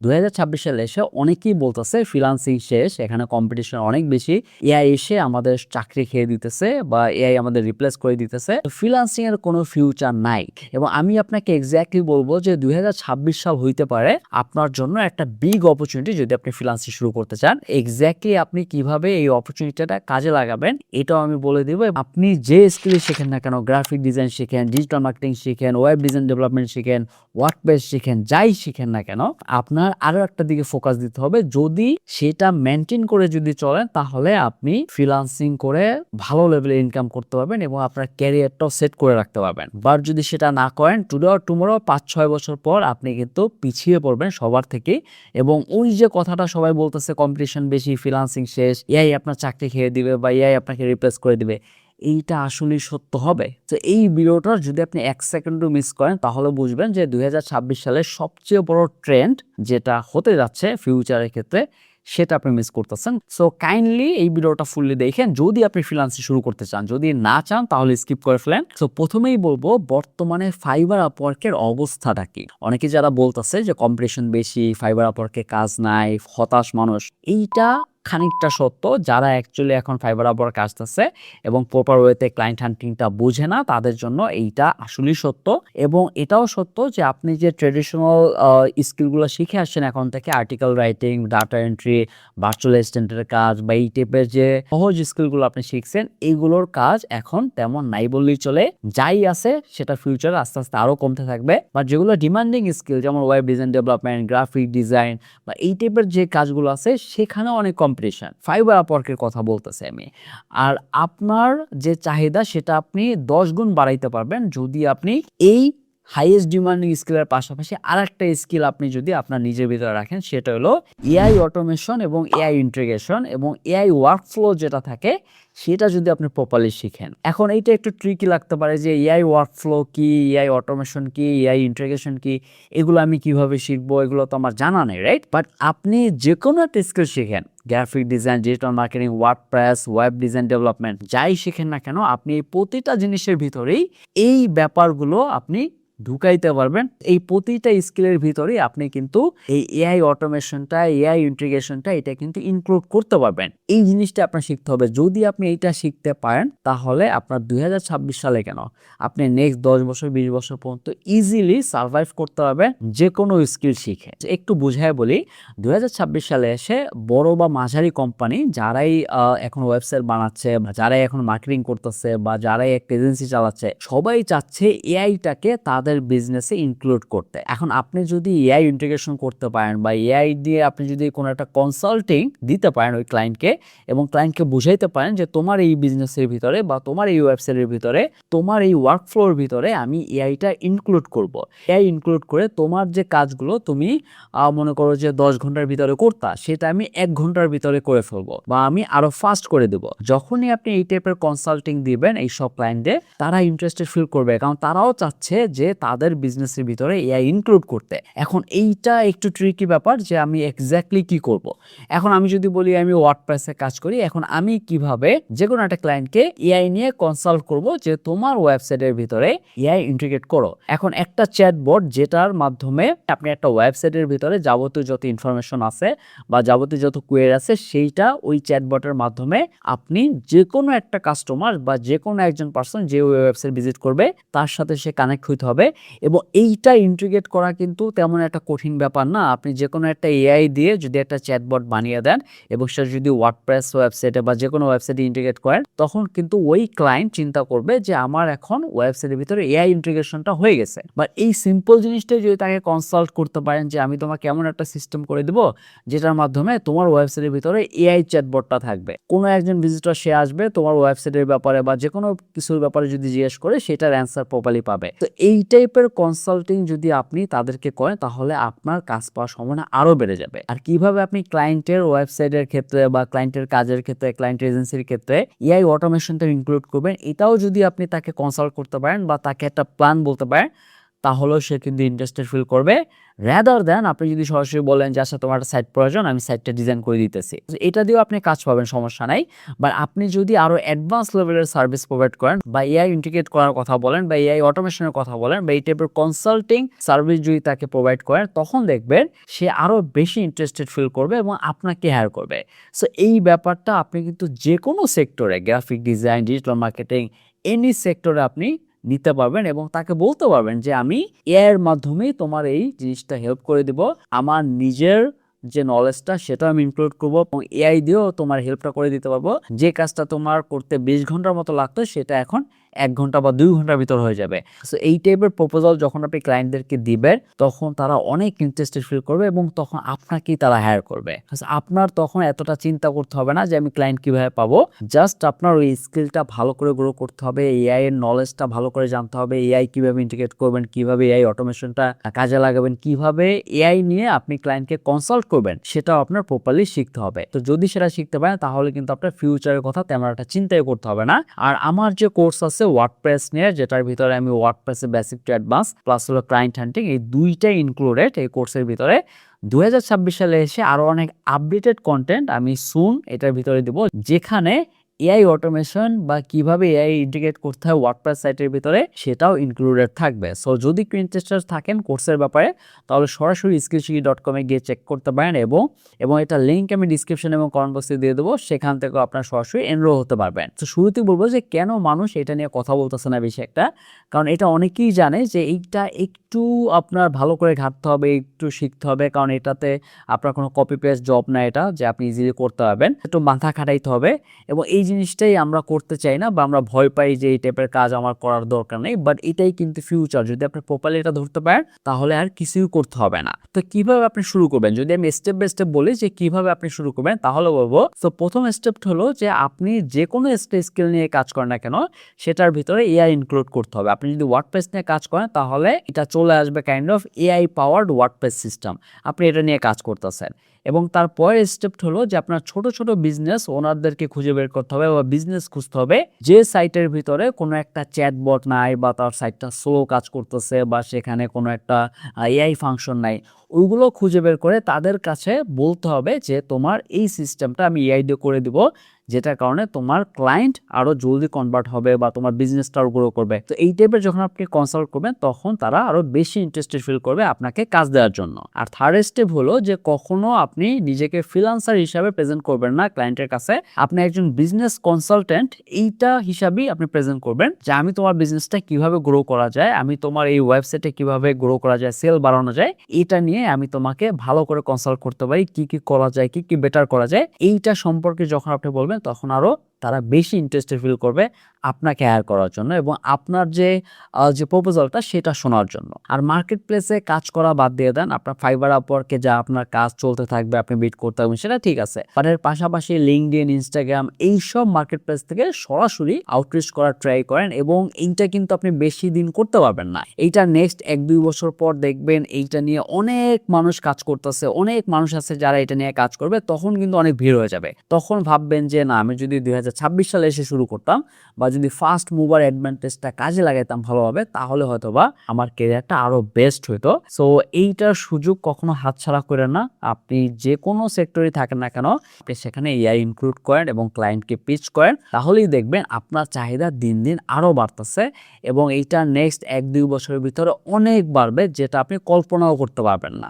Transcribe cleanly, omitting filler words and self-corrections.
2026 সালে এসে অনেকেই বলতেছে ফ্রিল্যান্সিং শেষ, এখানে কম্পিটিশন অনেক বেশি। এআই এসে আমাদের চাকরি খেয়ে দিতেছে বা এআই আমাদের রিপ্লেস করে দিতেছে। ফ্রিল্যান্সিং এর কোনো ফিউচার নাই। এবং আমি আপনাকে এক্স্যাক্টলি বলবো যে 2026 সাল হইতে পারে আপনার জন্য একটা বিগ অপরচুনিটি যদি আপনি ফ্রিল্যান্সিং শুরু করতে চান। এক্স্যাক্টলি আপনি কিভাবে এই অপরচুনিটিটা কাজে লাগাবেন এটাও আমি বলে দিব। আপনি যে স্কিলই শেখেন না কেন, গ্রাফিক ডিজাইন শিখেন, ডিজিটাল মার্কেটিং শিখেন, ওয়েব ডিজাইন ডেভেলপমেন্ট শিখেন, ওয়ার্কবেস শিখেন, যাই শিখেন না কেন, আপনার আরো একটা দিকে ফোকাস দিতে হবে। যদি সেটা মেনটেন করে যদি চলেন তাহলে আপনি ফ্রিল্যান্সিং করে ভালো লেভেলে ইনকাম করতে পারবেন এবং আপনার ক্যারিয়ারটাও সেট করে রাখতে পারবেন। বাট যদি সেটা না করেন, টুডে অর টুমরো 5-6 বছর পর আপনি কিন্তু পিছিয়ে পড়বেন সবার থেকে। এবং ওই যে কথাটা সবাই বলতেছে কম্পিটিশন বেশি, ফ্রিল্যান্সিং শেষ, এআই আপনার চাকরি খেয়ে দিবে বা এআই আপনাকে রিপ্লেস করে দিবে, এইটা আসলেই সত্য হবে? তো এই ভিডিওটা যদি আপনি 1 সেকেন্ডও মিস করেন তাহলে বুঝবেন যে 2026 সালের সবচেয়ে বড় ট্রেন্ড যেটা হতে যাচ্ছে ফিউচারের ক্ষেত্রে, সেটা আপনি মিস করতেছেন। সো কাইন্ডলি এই ভিডিওটা ফুললি দেখেন যদি আপনি ফ্রিল্যান্সিং শুরু করতে চান। যদি না চান তাহলে স্কিপ করে ফেলেন। সো প্রথমেই বলবো বর্তমানে ফাইবার আপওয়ার্কের অবস্থাটা কি। অনেকে যারা বলতেছে যে কম্পিটিশন বেশি, ফাইবার আপওয়ার্কে কাজ নাই, হতাশ মানুষ, এইটা খানিকটা সত্য। যারা অ্যাকচুয়ালি এখন ফাইবার আপওয়ার্ক আসতেছে এবং প্রপার ওয়েতে ক্লায়েন্ট হান্টিংটা বুঝে না, তাদের জন্য এইটা আসলেই সত্য। এবং এটাও সত্য যে আপনি যে ট্রেডিশনাল স্কিলগুলো শিখে আসছেন এখন থেকে, article writing, data entry, virtual অ্যাসিস্ট্যান্টের কাজ বা এই টাইপের যে সহজ স্কিলগুলো আপনি শিখছেন, এইগুলোর কাজ এখন তেমন নাই বললেই চলে। যাই আছে সেটা ফিউচারে আস্তে আস্তে আরও কমতে থাকবে। বা যেগুলো ডিমান্ডিং স্কিল যেমন web design development, graphic design বা এই টাইপের যে কাজগুলো আছে সেখানে অনেক কম্পিটিশন। ফাইবার আপওয়ার্কের কথা বলতেছি আমি। আর আপনার যে চাহিদা সেটা আপনি 10 গুণ বাড়াইতে পারবেন যদি আপনি এই হাইয়েস্ট ডিমান্ডিং স্কিলের পাশাপাশি আরেকটা স্কিল আপনি যদি আপনার নিজের ভিতরে রাখেন, সেটা হলো এআই অটোমেশন এবং এআই ইন্টিগ্রেশন এবং এআই ওয়ার্কফ্লো যেটা থাকে সেটা যদি আপনি প্রপারলি শিখেন। এখন এইটা একটু ট্রিকি লাগতে পারে যে এআই ওয়ার্কফ্লো কি, এআই অটোমেশন কি, এআই ইন্টিগ্রেশন কি, এগুলো আমি কিভাবে শিখবো, এগুলো তো আমার জানা নেই, রাইট? বাট আপনি যে কোনো একটা স্কিল শিখেন, graphic design, digital marketing, WordPress, web design development, যাই শিখেন না কেন, আপনি এই প্রতিটা জিনিসের ভিতরেই এই ব্যাপারগুলো আপনি ঢুকাইতে পারবেন। এই প্রতিটা স্কিলের ভিতরেই আপনি কিন্তু এই এআই অটোমেশনটা, এআই ইন্টিগ্রেশনটা এটা কিন্তু ইনক্লুড করতে পারবেন। এই জিনিসটা আপনার শিখতে হবে। যদি আপনি এইটা শিখতে পারেন তাহলে আপনার 2026 সালে কেন, আপনি নেক্সট 10 বছর 20 বছর পর্যন্ত ইজিলি সার্ভাইভ করতে পারবেন যে কোনো স্কিল শিখে। একটু বুঝায় বলি, 2026 সালে এসে বড় বা মাঝারি কোম্পানি যারাই এখন ওয়েবসাইট বানাচ্ছে বা যারাই এখন মার্কেটিং করতেছে বা যারাই একটা এজেন্সি চালাচ্ছে, সবাই চাচ্ছে এআইটাকে তাদের বিজনেসে ইনক্লুড করতে। এখন আপনি যদি এআই ইন্টিগ্রেশন করতে পারেন বা এআই দিয়ে আপনি যদি কোনো একটা কনসাল্টিং দিতে পারেন ওই ক্লায়েন্টকে এবং ক্লায়েন্টকে বুঝাইতে পারেন যে তোমার এই বিজনেসের ভিতরে বা তোমার এই ওয়েবসাইটের ভিতরে, তোমার এই ওয়ার্কফ্লোর ভিতরে আমি এআইটা ইনক্লুড করব। এআই ইনক্লুড করে তোমার যে কাজগুলো তুমি মনে করো যে 10 ঘন্টার ভিতরে করতা, সেটা আমি 1 ঘন্টার ভিতরে করে ফেলবো বা আমি আরো ফাস্ট করে দেবো। যখনই আপনি এই টাইপের কনসাল্টিং দিবেন এই সব ক্লায়েন্টে, তারা ইন্টারেস্টেড ফিল করবে, কারণ তারাও চাচ্ছে যে তাদের বিজনেসের ভিতরে এআই ইনক্লুড করতে। এখন এইটা একটু ট্রিকি ব্যাপার যে আমি এক্স্যাক্টলি কি করব। এখন আমি যদি বলি আমি ওয়ার্ডপ্রেসে কাজ করি, এখন আমি কিভাবে যে কোনো একটা ক্লায়েন্টকে এআই নিয়ে কনসাল্ট করব যে তোমার ওয়েবসাইটের ভিতরে এআই ইন্টিগ্রেট করো। এখন একটা চ্যাটবট যেটার মাধ্যমে আপনি একটা ওয়েবসাইটের ভিতরে যাবতীয় যত ইনফরমেশন আছে বা যাবতীয় যত কোয়েরি আছে সেইটা ওই চ্যাটবটের মাধ্যমে আপনি যে কোনো একটা কাস্টমার বা যে কোনো একজন পার্সন যে ওই ওয়েবসাইট ভিজিট করবে তার সাথে সে কানেক্ট হইতে হবে। এবং এইটা ইন্টিগ্রেট করা কিন্তু তেমন একটা কঠিন ব্যাপার না। আপনি যে কোনো একটা এআই দিয়ে যদি একটা চ্যাটবট বানিয়ে দেন এবং সেটা যদি ওয়ার্ডপ্রেস ওয়েবসাইটে বা যে কোনো ওয়েবসাইটে ইন্টিগ্রেট করেন, তখন কিন্তু ওই ক্লায়েন্ট চিন্তা করবে যে আমার এখন ওয়েবসাইটের ভিতরে এআই ইন্টিগ্রেশনটা হয়ে গেছে। বাট এই সিম্পল জিনিসটাই যদি তাকে কনসাল্ট করতে পারেন যে আমি তোমাকে এমন একটা সিস্টেম করে দেবো যেটার মাধ্যমে তোমার ওয়েবসাইটের ভিতরে এআই চ্যাটবটটা থাকবে, কোনো একজন ভিজিটর সে আসবে তোমার ওয়েবসাইটের ব্যাপারে বা যে কোনো কিছুর ব্যাপারে যদি জিজ্ঞেস করে সেটার অ্যান্সার প্রপারলি পাবে। তো এই টাইপের কনসাল্টিং যদি আপনি তাদেরকে করেন তাহলে আপনার কাজ পাওয়ার সম্ভাবনা আরো বেড়ে যাবে। আর কিভাবে আপনি ক্লায়েন্টের ওয়েবসাইটের ক্ষেত্রে বা ক্লায়েন্টের কাজের ক্ষেত্রে, ক্লায়েন্ট এজেন্সির ক্ষেত্রে এআই অটোমেশনটা ইনক্লুড করবেন, এটাও যদি আপনি তাকে কনসাল্ট করতে পারেন বা তাকে একটা প্ল্যান বলতে পারেন, তাহলেও সে কিন্তু ইন্টারেস্টেড ফিল করবে, রাদার দ্যান আপনি যদি সরাসরি বলেন যে আচ্ছা তোমার একটা সাইট প্রয়োজন, আমি সাইটটা ডিজাইন করে দিতেছি, এটা দিয়েও আপনি কাজ পাবেন, সমস্যা নাই। বাট আপনি যদি আরো অ্যাডভান্স লেভেলের সার্ভিস প্রোভাইড করেন বা এআই ইন্টিগ্রেট করার কথা বলেন বা এআই অটোমেশনের কথা বলেন বা এই টাইপের কনসাল্টিং সার্ভিস যদি তাকে প্রোভাইড করেন, তখন দেখবেন সে আরো বেশি ইন্টারেস্টেড ফিল করবে এবং আপনাকে হায়ার করবে। সো এই ব্যাপারটা আপনি কিন্তু যে কোনো সেক্টরে, graphic design, digital marketing, any সেক্টরে আপনি নিতে পারবেন এবং তাকে বলতে পারবেন যে আমি এআই এর মাধ্যমেই তোমার এই জিনিসটা হেল্প করে দিব, আমার নিজের যে নলেজটা সেটাও আমি ইনক্লুড করবো এবং এআই দিয়েও তোমার হেল্পটা করে দিতে পারবো। যে কাজটা তোমার করতে 20 ঘন্টার মতো লাগতো সেটা এখন 1 ঘন্টা বা 2 ঘন্টার ভিতর হয়ে যাবে। সো এই টাইপের প্রপোজাল যখন আপনি ক্লায়েন্টদেরকে দিবেন, তখন তারা অনেক ইন্টারেস্টেড ফিল করবে এবং তখন আপনাকেই তারা হায়ার করবে। আপনার তখন এতটা চিন্তা করতে হবে না যে আমি ক্লায়েন্ট কিভাবে পাবো, জাস্ট আপনার ওই স্কিলটা ভালো করে গ্রো করতে হবে, এআই এর নলেজটা ভালো করে জানতে হবে, এআই কিভাবে ইন্টিগ্রেট করবেন, কিভাবে এআই অটোমেশনটা কাজে লাগাবেন, কিভাবে এআই নিয়ে আপনি ক্লায়েন্টকে কনসাল্ট করবেন, সেটাও আপনার প্রপারলি শিখতে হবে। তো যদি সেটা শিখতে পারেন তাহলে কিন্তু আপনার ফিউচারের কথা তেমন একটা চিন্তাই করতে হবে না। আর আমার যে কোর্স আছে ওয়ার্ডপ্রেস নিয়ে, যেটার ভিতরে আমি ওয়ার্ডপ্রেসের বেসিক টু অ্যাডভান্স প্লাস হলো ক্লায়েন্ট হান্টিং, এই দুইটাই ইনক্লুডেড এই কোর্সের ভিতরে। 2026 সালে এসে আরো অনেক আপডেটেড কন্টেন্ট আমি সুন এটার ভিতরে দিব, যেখানে এআই অটোমেশন বা কিভাবে এআই ইন্টিগ্রেট করতে হয় ওয়ার্ডপ্রেস সাইটের ভিতরে সেটাও ইনক্লুডেড থাকবে। সো যদি কেউ ইন্টারেস্টেড থাকেন কোর্সের ব্যাপারে, তাহলে সরাসরি skillshiki.com-এ গিয়ে চেক করতে পারেন এবং এটা লিঙ্ক আমি ডিসক্রিপশন এবং কমেন্ট বক্সে দিয়ে দেবো, সেখান থেকেও আপনার সরাসরি এনরোল হতে পারবেন। তো শুরুতেই বলবো যে কেন মানুষ এটা নিয়ে কথা বলতেছে না বেশি একটা, কারণ এটা অনেকেই জানে যে এইটা একটু আপনার ভালো করে ঘাটতে হবে, একটু শিখতে হবে, কারণ এটাতে আপনার কোনো কপি পেস্ট জব না, এটা যে আপনি ইজিলি করতে পারবেন, একটু মাথা খাটাইতে হবে এবং এই জিনিসটাই আমরা করতে চাই না বা আমরা ভয় পাই যে এই টাইপের কাজ আমার করার দরকার নেই। বাট এটাই কিন্তু ফিউচার, যদি আপনি প্রপারলি এটা ধরতে পারেন তাহলে আর কিছুই করতে হবে না। তো কিভাবে আপনি শুরু করবেন, যদি আমি স্টেপ বাই স্টেপ বলি যে কিভাবে আপনি শুরু করবেন, তাহলে বলবো তো প্রথম স্টেপ হলো যে আপনি যে কোনো একটা স্কিল নিয়ে কাজ করেন না কেন সেটার ভিতরে এআই ইনক্লুড করতে হবে। আপনি যদি ওয়ার্ডপ্রেস নিয়ে কাজ করেন তাহলে এটা চলে আসবে kind of AI powered WordPress system, আপনি এটা নিয়ে কাজ করতেছেন। এবং তারপরের স্টেপ হলো যে আপনার ছোট ছোট বিজনেস ওনারদেরকে খুঁজে বের করতে হবে বা বিজনেস খুঁজতে হবে যে সাইটের ভিতরে কোনো একটা চ্যাটবট নাই বা তার সাইটটা স্লো কাজ করতেছে বা সেখানে কোনো একটা এআই ফাংশন নাই, ওইগুলো খুঁজে বের করে তাদের কাছে বলতে হবে যে তোমার এই সিস্টেমটা আমি এআই দিয়ে করে দিব, যেটার কারণে তোমার ক্লায়েন্ট আরো জলদি কনভার্ট হবে বা তোমার বিজনেসটা আরো গ্রো করবে। তো এই টাইপের যখন আপনি কনসাল্ট করবেন তখন তারা আরো বেশি ইন্টারেস্টেড ফিল করবে আপনাকে কাজ দেওয়ার জন্য। আর থার্ড স্টেপ হলো যে কখনো আপনি নিজেকে ফ্রিল্যান্সার হিসাবে প্রেজেন্ট করবেন না ক্লায়েন্টের কাছে, আপনি একজন বিজনেস কনসালটেন্ট এইটা হিসাবেই আপনি প্রেজেন্ট করবেন যে আমি তোমার বিজনেসটা কিভাবে গ্রো করা যায়, আমি তোমার এই ওয়েবসাইটে কিভাবে গ্রো করা যায়, সেল বাড়ানো যায়, এটা নিয়ে আমি তোমাকে ভালো করে কনসাল্ট করতে পারি, কি কি করা যায়, কি কি বেটার করা যায়, এইটা সম্পর্কে যখন আপনি বলবেন তখন আরো তারা বেশি ইন্টারেস্টেড ফিল করবে আপনাকে হায়ার করার জন্য এবং আপনার যে প্রপোজালটা সেটা শোনার জন্য। আর মার্কেট প্লেসে কাজ করা বাদ দিয়ে দেন, আপনার ফাইবার আপওয়ার্কে যা আপনার কাজ চলতে থাকবে, আপনি বিট করতে থাকবেন, সেটা ঠিক আছে, বাট এর পাশাপাশি লিঙ্কডইন, ইনস্টাগ্রাম এইসব মার্কেট প্লেস থেকে সরাসরি আউটরিচ করার ট্রাই করেন এবং এইটা কিন্তু আপনি বেশি দিন করতে পারবেন না, এইটা নেক্সট 1-2 বছর পর দেখবেন এইটা নিয়ে অনেক মানুষ কাজ করতেছে, অনেক মানুষ আছে যারা এটা নিয়ে কাজ করবে, তখন কিন্তু অনেক ভিড় হয়ে যাবে, তখন ভাববেন যে না আমি যদি 2026 সালে এসে শুরু করতাম বা যদি ফার্স্ট মুভার অ্যাডভান্টেজটা কাজে লাগাইতাম ভালোভাবে, তাহলে হয়তোবা আমার ক্যারিয়ারটা আরো বেস্ট হইতো। সো এইটার সুযোগ কখনো হাতছাড়া করেন না, আপনি যে কোনো সেক্টরে থাকেন না কেন আপনি সেখানে এআই ইনক্লুড করেন এবং ক্লায়েন্টকে পিচ করেন, তাহলেই দেখবেন আপনার চাহিদা দিন দিন আরো বাড়তেছে এবং এইটা নেক্সট 1-2 বছরের ভিতরে অনেক বাড়বে, যেটা আপনি কল্পনাও করতে পারবেন না।